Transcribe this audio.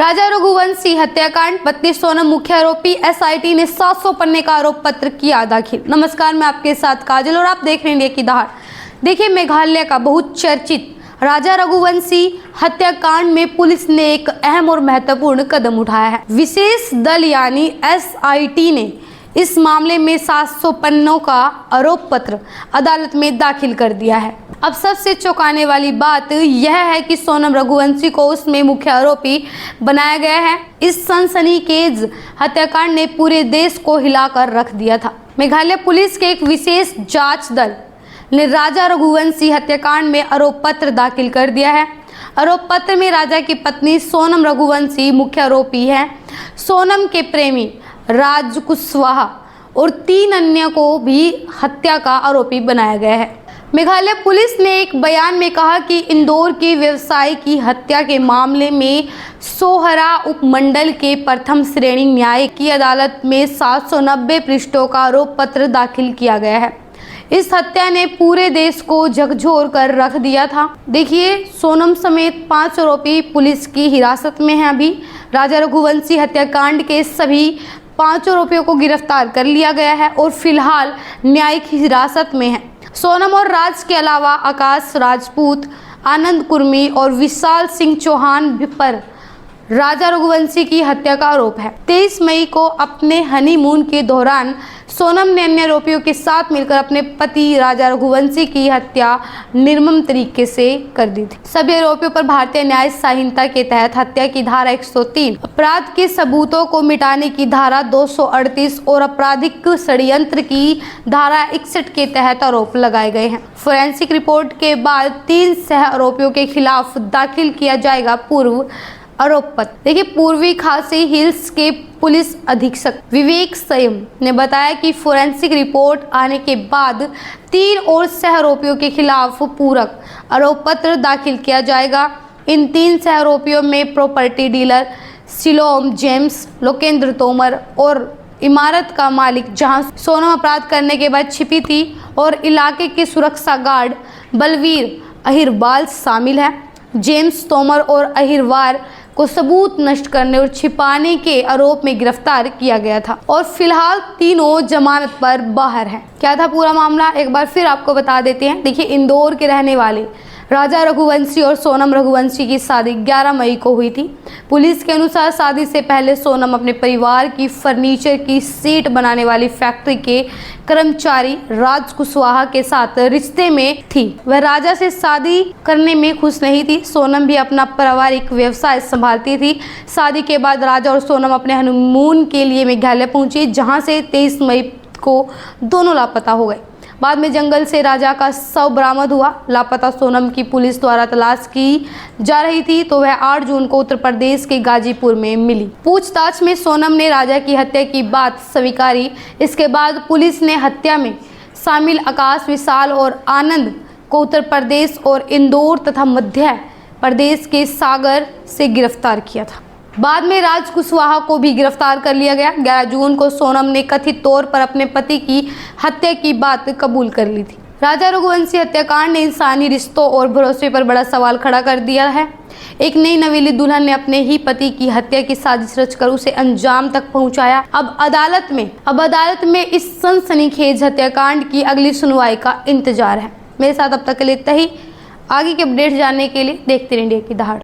राजा रघुवंशी हत्याकांड, पत्नी सोनम मुख्य आरोपी। एसआईटी ने 700 पन्ने का आरोप पत्र किया दाखिल। नमस्कार, मैं आपके साथ काजल और आप देख रहे हैं इंडिया की दहाड़। देखिए, मेघालय का बहुत चर्चित राजा रघुवंशी हत्याकांड में पुलिस ने एक अहम और महत्वपूर्ण कदम उठाया है। विशेष दल यानी एसआईटी ने इस मामले में 700 पन्नों का आरोप पत्र अदालत में दाखिल कर दिया है। अब सबसे चौंकाने वाली बात यह है कि सोनम रघुवंशी को उसमें मुख्य आरोपी बनाया गया है। इस सनसनीखेज हत्याकांड ने पूरे देश को हिलाकर रख दिया था। मेघालय पुलिस के एक विशेष जांच दल ने राजा रघुवंशी हत्याकांड में आरोप पत्र दाखिल कर दिया है। आरोप पत्र में राजा की पत्नी सोनम रघुवंशी मुख्य आरोपी है। सोनम के प्रेमी राज कुशवाहा और 3 अन्य को भी हत्या का आरोपी बनाया गया है। मेघालय पुलिस ने एक बयान में कहा कि इंदौर की व्यवसायी की हत्या के मामले में सोहरा उपमंडल के प्रथम श्रेणी न्यायिक की अदालत में 790 पृष्ठों का आरोप पत्र दाखिल किया गया है। इस हत्या ने पूरे देश को झकझोर कर रख दिया था। देखिए, सोनम समेत 5 आरोपी पुलिस की हिरासत में हैं। अभी राजा रघुवंशी हत्याकांड के सभी 5 आरोपियों को गिरफ्तार कर लिया गया है और फिलहाल न्यायिक हिरासत में है। सोनम और राज के अलावा आकाश राजपूत, आनंद कुर्मी और विशाल सिंह चौहान पर राजा रघुवंशी की हत्या का आरोप है। 23 मई को अपने हनीमून के दौरान सोनम ने अन्य आरोपियों के साथ मिलकर अपने पति राजा रघुवंशी की हत्या निर्मम तरीके से कर दी थी। सभी आरोपियों पर भारतीय न्याय संहिता के तहत हत्या की धारा 103, अपराध के सबूतों को मिटाने की धारा 238 और आपराधिक षड्यंत्र की धारा 61 के तहत आरोप लगाए गए हैं। फोरेंसिक रिपोर्ट के बाद 3 सह आरोपियों के खिलाफ दाखिल किया जाएगा पूर्व आरोप पत्र। देखिए, पूर्वी खासी हिल्स के पुलिस अधीक्षक विवेक संयम ने बताया कि फोरेंसिक रिपोर्ट आने के बाद 3 और सह आरोपियों के खिलाफ पूरक आरोप पत्र दाखिल किया जाएगा। इन 3 सह आरोपियों में property dealer coelom James, Lokendra Tomar और इमारत का मालिक जहां सोनम अपराध करने के बाद छिपी थी और इलाके के सुरक्षा गार्ड बलवीर अहिरवाल शामिल है। जेम्स, तोमर और अहिरवाल को सबूत नष्ट करने और छिपाने के आरोप में गिरफ्तार किया गया था और फिलहाल तीनों जमानत पर बाहर हैं। क्या था पूरा मामला, एक बार फिर आपको बता देते हैं। देखिए, इंदौर के रहने वाले राजा रघुवंशी और सोनम रघुवंशी की शादी 11 मई को हुई थी। पुलिस के अनुसार शादी से पहले सोनम अपने परिवार की फर्नीचर की सीट बनाने वाली फैक्ट्री के कर्मचारी राज कुशवाहा के साथ रिश्ते में थी। वह राजा से शादी करने में खुश नहीं थी। सोनम भी अपना पारिवारिक व्यवसाय संभालती थी। शादी के बाद राजा और सोनम अपने हनीमून के लिए मेघालय पहुंचे, जहां से 23 मई को दोनों लापता हो गए। बाद में जंगल से राजा का शव बरामद हुआ। लापता सोनम की पुलिस द्वारा तलाश की जा रही थी तो वह 8 जून को उत्तर प्रदेश के गाजीपुर में मिली। पूछताछ में सोनम ने राजा की हत्या की बात स्वीकारी। इसके बाद पुलिस ने हत्या में शामिल आकाश, विशाल और आनंद को उत्तर प्रदेश और इंदौर तथा मध्य प्रदेश के सागर से गिरफ्तार किया था। बाद में राज कुशवाहा को भी गिरफ्तार कर लिया गया। 11 जून को सोनम ने कथित तौर पर अपने पति की हत्या की बात कबूल कर ली थी। राजा रघुवंशी हत्याकांड ने इंसानी रिश्तों और भरोसे पर बड़ा सवाल खड़ा कर दिया है। एक नई नवेली दुल्हन ने अपने ही पति की हत्या की साजिश रचकर उसे अंजाम तक पहुंचाया। अब अदालत में इस सनसनीखेज हत्याकांड की अगली सुनवाई का इंतजार है। मेरे साथ अब तक के लिए इतना ही। आगे के अपडेट जानने के लिए देखते रहिए इंडिया की दहाड़।